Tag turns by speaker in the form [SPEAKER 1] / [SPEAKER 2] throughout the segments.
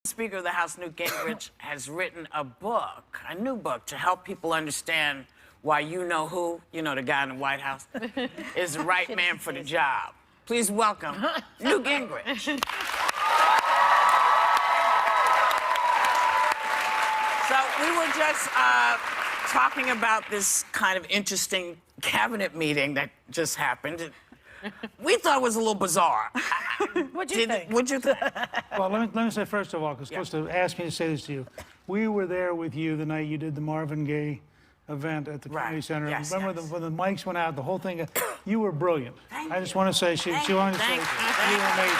[SPEAKER 1] Speaker of the House, Newt Gingrich, has written a book, a new book, to help people understand why you-know-who, you know, the guy in the White House, is the right man for the job. Please welcome Newt Gingrich. So we were just talking about this kind of interesting cabinet meeting that just happened. We thought it was a little bizarre.
[SPEAKER 2] What'd you think?
[SPEAKER 1] What'd you think?
[SPEAKER 3] Well, let me say first of all, because Costa asked me to say this to you. We were there with you the night you did the Marvin Gaye event at the Community Center.
[SPEAKER 1] Yes,
[SPEAKER 3] Remember
[SPEAKER 1] yes.
[SPEAKER 3] when the mics went out, the whole thing, you were brilliant.
[SPEAKER 1] Thank
[SPEAKER 3] I just
[SPEAKER 1] you.
[SPEAKER 3] want to say, she wanted to say you were amazing.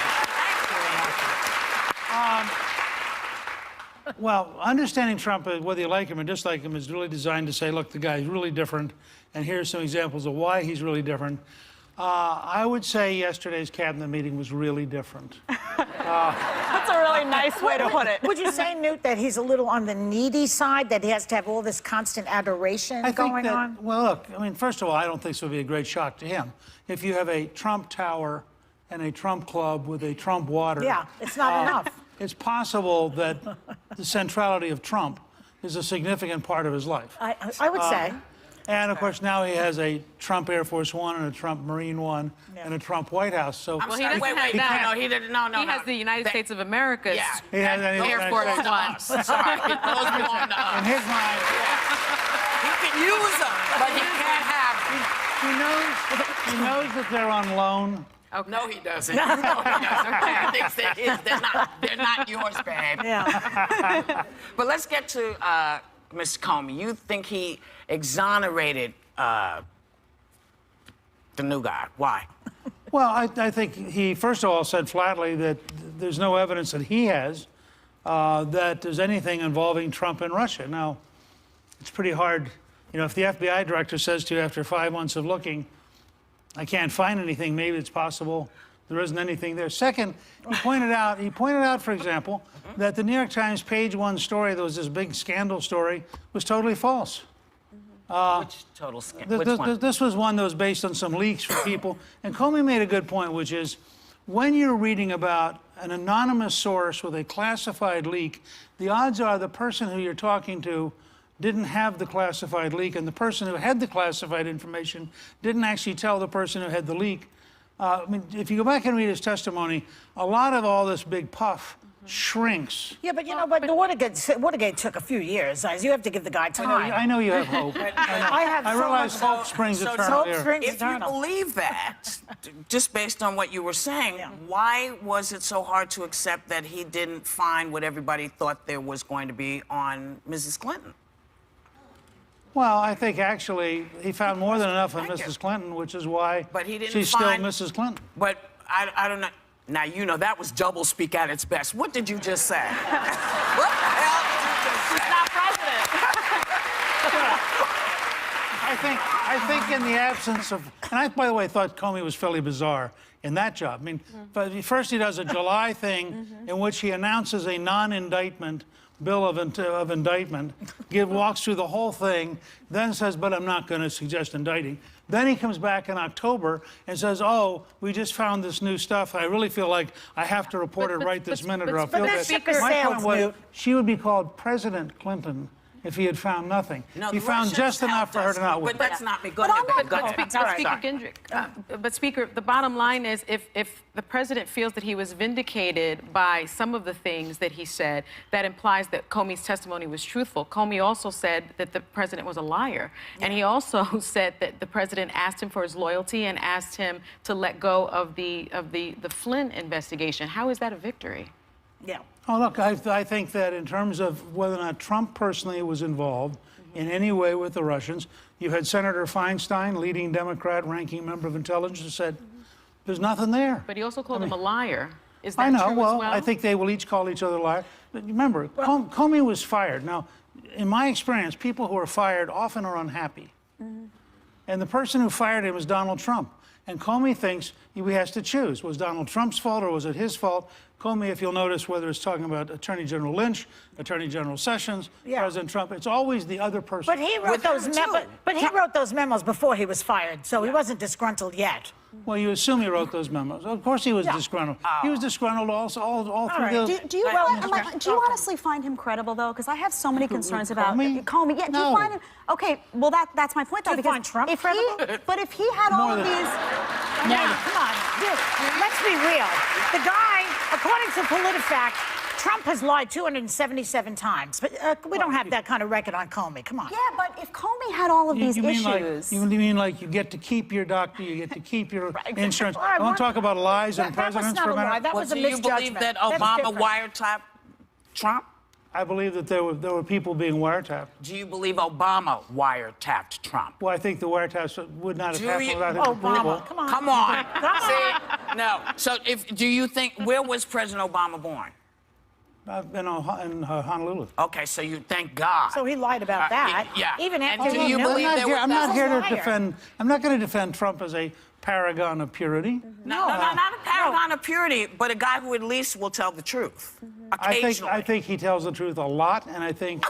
[SPEAKER 3] Well, understanding Trump, whether you like him or dislike him, is really designed to say, look, the guy's really different, and here's some examples of why he's really different. I would say yesterday's cabinet meeting was really different.
[SPEAKER 2] That's a really nice way to put it.
[SPEAKER 4] Would you say, Newt, that he's a little on the needy side, that he has to have all this constant adoration going on?
[SPEAKER 3] Well, look, I mean, first of all, I don't think this would be a great shock to him. If you have a Trump tower and a Trump club with a Trump water...
[SPEAKER 4] Yeah, it's not enough.
[SPEAKER 3] It's possible that the centrality of Trump is a significant part of his life.
[SPEAKER 4] I would say.
[SPEAKER 3] And, of course, now he has a Trump Air Force One and a Trump Marine One and a Trump White House. So
[SPEAKER 1] I'm
[SPEAKER 2] Well, he
[SPEAKER 1] sorry,
[SPEAKER 2] doesn't
[SPEAKER 1] wait,
[SPEAKER 2] have that.
[SPEAKER 1] no, he didn't, no.
[SPEAKER 2] He has the United States of America's
[SPEAKER 1] Yeah.
[SPEAKER 3] he has an
[SPEAKER 2] Air Force One.
[SPEAKER 1] Sorry, those belong to us.
[SPEAKER 3] In his mind,
[SPEAKER 1] He can use them, but he can't have them.
[SPEAKER 3] he knows that they're on loan.
[SPEAKER 2] Okay.
[SPEAKER 1] No, he doesn't. No, he doesn't. He thinks they're his. They're not yours, babe.
[SPEAKER 4] Yeah.
[SPEAKER 1] But let's get to Mr. Comey. You think he exonerated the new guy? Why?
[SPEAKER 3] Well, I think he, first of all, said flatly that there's no evidence that he has that there's anything involving Trump and Russia. Now, it's pretty hard. You know, if the FBI director says to you after 5 months of looking, I can't find anything, maybe it's possible there isn't anything there. Second, he pointed out, for example, that the New York Times page one story, there was this big scandal story, was totally false.
[SPEAKER 1] Which total scandal? Which one?
[SPEAKER 3] This was one that was based on some leaks from people. And Comey made a good point, which is when you're reading about an anonymous source with a classified leak, the odds are the person who you're talking to didn't have the classified leak, and the person who had the classified information didn't actually tell the person who had the leak. I mean, if you go back and read his testimony, a lot of all this big puff shrinks.
[SPEAKER 4] Yeah, but you know what? Watergate took a few years. You have to give the guy time.
[SPEAKER 3] I know you have hope. I realize hope springs eternal.
[SPEAKER 1] If you believe that, just based on what you were saying, why was it so hard to accept that he didn't find what everybody thought there was going to be on Mrs. Clinton?
[SPEAKER 3] Well, I think actually he found more than enough on Mrs. Clinton, which is why she's still Mrs. Clinton.
[SPEAKER 1] But I don't know. Now, you know, that was doublespeak at its best. What did you just say? What the hell did you just say?
[SPEAKER 2] He's not president.
[SPEAKER 3] I think in the absence of, and I, by the way, thought Comey was fairly bizarre in that job. I mean, but first he does a July thing in which he announces a non-indictment bill of indictment, walks through the whole thing, then says, but I'm not going to suggest indicting. Then he comes back in October and says, oh, we just found this new stuff. I really feel like I have to report it right this minute or I'll feel bad. My point was, she would be called President Clinton if he had found nothing.
[SPEAKER 1] No,
[SPEAKER 3] he found just enough for her to not win.
[SPEAKER 1] But that's not me. Go
[SPEAKER 2] But
[SPEAKER 1] ahead.
[SPEAKER 2] Speaker Gingrich, but Speaker, the bottom line is if the president feels that he was vindicated by some of the things that he said, that implies that Comey's testimony was truthful. Comey also said that the president was a liar. And he also said that the president asked him for his loyalty and asked him to let go of the Flynn investigation. How is that a victory?
[SPEAKER 4] Yeah.
[SPEAKER 3] Oh, look, I think that in terms of whether or not Trump personally was involved in any way with the Russians, you had Senator Feinstein, leading Democrat, ranking member of intelligence, who said, there's nothing there.
[SPEAKER 2] But he also called him a liar. Is that
[SPEAKER 3] I know,
[SPEAKER 2] true as well?
[SPEAKER 3] I think they will each call each other liars. But remember, Comey was fired. Now, in my experience, people who are fired often are unhappy. And the person who fired him was Donald Trump. And Comey thinks he has to choose. Was Donald Trump's fault or was it his fault? Comey, if you'll notice, whether it's talking about Attorney General Lynch, Attorney General Sessions,
[SPEAKER 4] Yeah.
[SPEAKER 3] President Trump, it's always the other person.
[SPEAKER 4] But he wrote those wrote those memos before he was fired, so he wasn't disgruntled yet.
[SPEAKER 3] Well, you assume he wrote those memos. Of course he was disgruntled. He was disgruntled all through
[SPEAKER 4] right.
[SPEAKER 3] the...
[SPEAKER 5] Do you honestly find him credible, though? Because I have so many concerns about
[SPEAKER 3] Comey?
[SPEAKER 5] Yeah, do
[SPEAKER 3] No.
[SPEAKER 5] you find him... Okay, well, that's my point, though.
[SPEAKER 4] Do you find Trump credible?
[SPEAKER 5] But if he had all of these...
[SPEAKER 4] Yeah, come on. Dude, let's be real. The guy, according to PolitiFact, Trump has lied 277 times. But we don't have that kind of record on Comey. Come on.
[SPEAKER 5] Yeah, but if Comey had all of these issues...
[SPEAKER 3] You mean like you get to keep your doctor, you get to keep your insurance. I want to talk about lies and presidents for a minute.
[SPEAKER 4] That was a
[SPEAKER 1] Do you
[SPEAKER 4] misjudgment.
[SPEAKER 1] believe that
[SPEAKER 4] That's
[SPEAKER 1] Obama
[SPEAKER 4] different.
[SPEAKER 1] wiretapped Trump?
[SPEAKER 3] I believe that there were people being wiretapped.
[SPEAKER 1] Do you believe Obama wiretapped Trump?
[SPEAKER 3] Well, I think the wiretaps would not have
[SPEAKER 1] Do
[SPEAKER 3] happened
[SPEAKER 1] you-
[SPEAKER 3] without his approval.
[SPEAKER 4] Obama, come on.
[SPEAKER 1] Come on.
[SPEAKER 4] Come
[SPEAKER 1] See? No. So do you think, where was President Obama born?
[SPEAKER 3] I've been in Honolulu.
[SPEAKER 1] Okay, so you thank God.
[SPEAKER 4] So he lied about that.
[SPEAKER 1] Yeah.
[SPEAKER 4] Even
[SPEAKER 1] And
[SPEAKER 4] after
[SPEAKER 1] do
[SPEAKER 4] he
[SPEAKER 1] you
[SPEAKER 4] knew
[SPEAKER 1] believe
[SPEAKER 4] it.
[SPEAKER 1] there was...
[SPEAKER 3] I'm not here to
[SPEAKER 4] liar.
[SPEAKER 3] defend. I'm not going to defend Trump as a paragon of purity.
[SPEAKER 1] No, not a paragon of purity, but a guy who at least will tell the truth. Occasionally.
[SPEAKER 3] I think he tells the truth a lot, and I think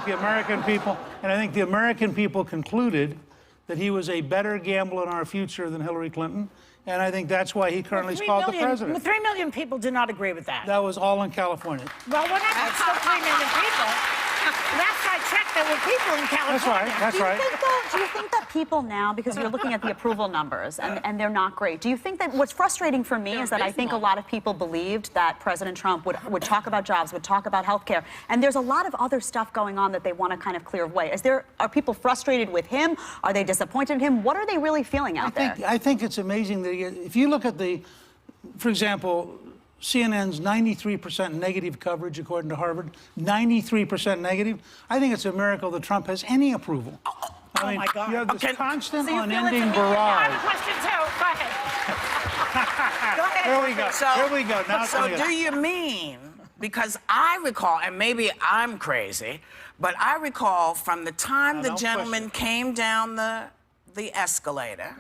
[SPEAKER 3] the American people concluded that he was a better gamble in our future than Hillary Clinton, and I think that's why he currently is called the president.
[SPEAKER 4] 3 million people did not agree with that.
[SPEAKER 3] That was all in California.
[SPEAKER 4] Well, we're not it's still 3 million people. Last I checked, there were people in California.
[SPEAKER 3] That's right.
[SPEAKER 5] Do you think that people now, because you're looking at the approval numbers and they're not great, do you think that what's frustrating for me is that I think a lot of people believed that President Trump would talk about jobs, would talk about health care, and there's a lot of other stuff going on that they want to kind of clear away. Are people frustrated with him? Are they disappointed in him? What are they really feeling out there?
[SPEAKER 3] I think it's amazing that if you look at for example, CNN's 93% negative coverage, according to Harvard, 93% negative. I think it's a miracle that Trump has any approval. I mean,
[SPEAKER 4] my God.
[SPEAKER 3] you have this constant,
[SPEAKER 4] So you feel it's
[SPEAKER 3] unending
[SPEAKER 4] a media- I have
[SPEAKER 3] barrage.
[SPEAKER 4] a question too. Go ahead. Go ahead.
[SPEAKER 3] Here we go.
[SPEAKER 1] So,
[SPEAKER 3] Here we go. Now it's
[SPEAKER 1] so
[SPEAKER 3] gonna
[SPEAKER 1] do
[SPEAKER 3] go.
[SPEAKER 1] you mean, because I recall, and maybe I'm crazy, but I recall from the time the
[SPEAKER 3] don't push
[SPEAKER 1] gentleman
[SPEAKER 3] it.
[SPEAKER 1] came down the escalator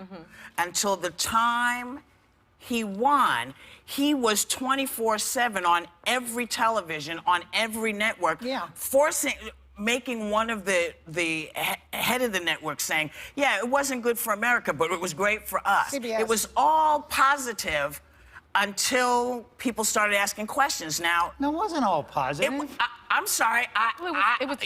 [SPEAKER 1] until the time he won, he was 24/7 on every television, on every network, making one of the head of the network saying, yeah, it wasn't good for America, but it was great for us.
[SPEAKER 4] CBS.
[SPEAKER 1] It was all positive until people started asking questions. Now,
[SPEAKER 3] No, it wasn't all positive.
[SPEAKER 1] I'm sorry,
[SPEAKER 2] It was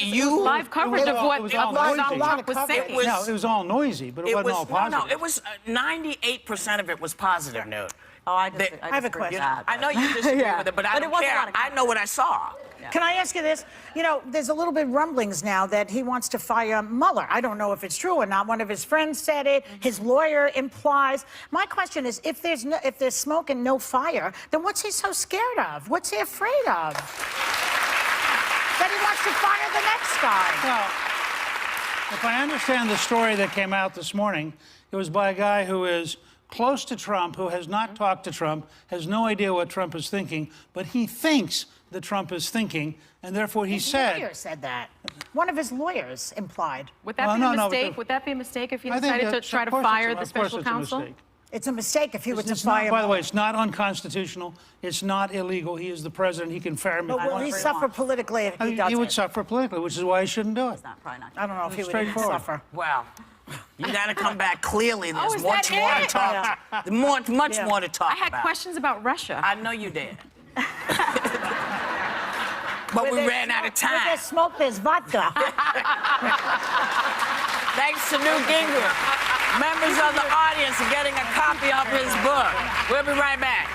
[SPEAKER 2] live coverage
[SPEAKER 3] was
[SPEAKER 2] of
[SPEAKER 3] all-
[SPEAKER 2] what
[SPEAKER 3] it was all
[SPEAKER 2] Donald
[SPEAKER 3] noisy.
[SPEAKER 2] Trump was saying.
[SPEAKER 3] No, it was all noisy, but it wasn't all positive.
[SPEAKER 1] No, it was 98% of it was positive, Newt.
[SPEAKER 5] Oh, I
[SPEAKER 4] have a
[SPEAKER 5] disagree with
[SPEAKER 4] question.
[SPEAKER 5] that.
[SPEAKER 1] I know you disagree
[SPEAKER 5] Yeah.
[SPEAKER 1] with it, but I
[SPEAKER 5] But it
[SPEAKER 1] don't
[SPEAKER 5] wasn't a
[SPEAKER 1] care.
[SPEAKER 5] lot of
[SPEAKER 1] I know what I saw.
[SPEAKER 4] Can I ask you this? You know, there's a little bit rumblings now that he wants to fire Mueller. I don't know if it's true or not. One of his friends said it. His lawyer implies. My question is, if there's smoke and no fire, then what's he so scared of? What's he afraid of? That he wants to fire the next guy.
[SPEAKER 3] Well, if I understand the story that came out this morning, it was by a guy who is close to Trump, who has not talked to Trump, has no idea what Trump is thinking, but he thinks that Trump is thinking, and therefore he
[SPEAKER 4] His lawyer said that. One of his lawyers implied.
[SPEAKER 2] Would that be a mistake? Would that be a mistake if he decided to try to fire the special counsel?
[SPEAKER 4] It's a mistake if he were to
[SPEAKER 3] It's
[SPEAKER 4] fire
[SPEAKER 3] not, by the way,
[SPEAKER 4] Mueller.
[SPEAKER 3] it's not unconstitutional. It's not illegal. He is the president. He can fire me.
[SPEAKER 4] But will he suffer politically if he does
[SPEAKER 3] He would
[SPEAKER 4] it?
[SPEAKER 3] suffer politically, which is why he shouldn't do it.
[SPEAKER 5] Probably not.
[SPEAKER 4] I don't know if he would even
[SPEAKER 3] Straightforward.
[SPEAKER 4] suffer.
[SPEAKER 1] Well, you got to come back clearly. There's
[SPEAKER 2] is
[SPEAKER 1] much
[SPEAKER 2] that
[SPEAKER 1] more to
[SPEAKER 2] it?
[SPEAKER 1] talk. Much more to talk
[SPEAKER 2] I had
[SPEAKER 1] about.
[SPEAKER 2] questions about Russia.
[SPEAKER 1] I know you did. But we ran out of
[SPEAKER 4] Where
[SPEAKER 1] time.
[SPEAKER 4] there's smoke, there's vodka.
[SPEAKER 1] Thanks to Newt Gingrich. Members of the audience are getting a copy of his book. We'll be right back.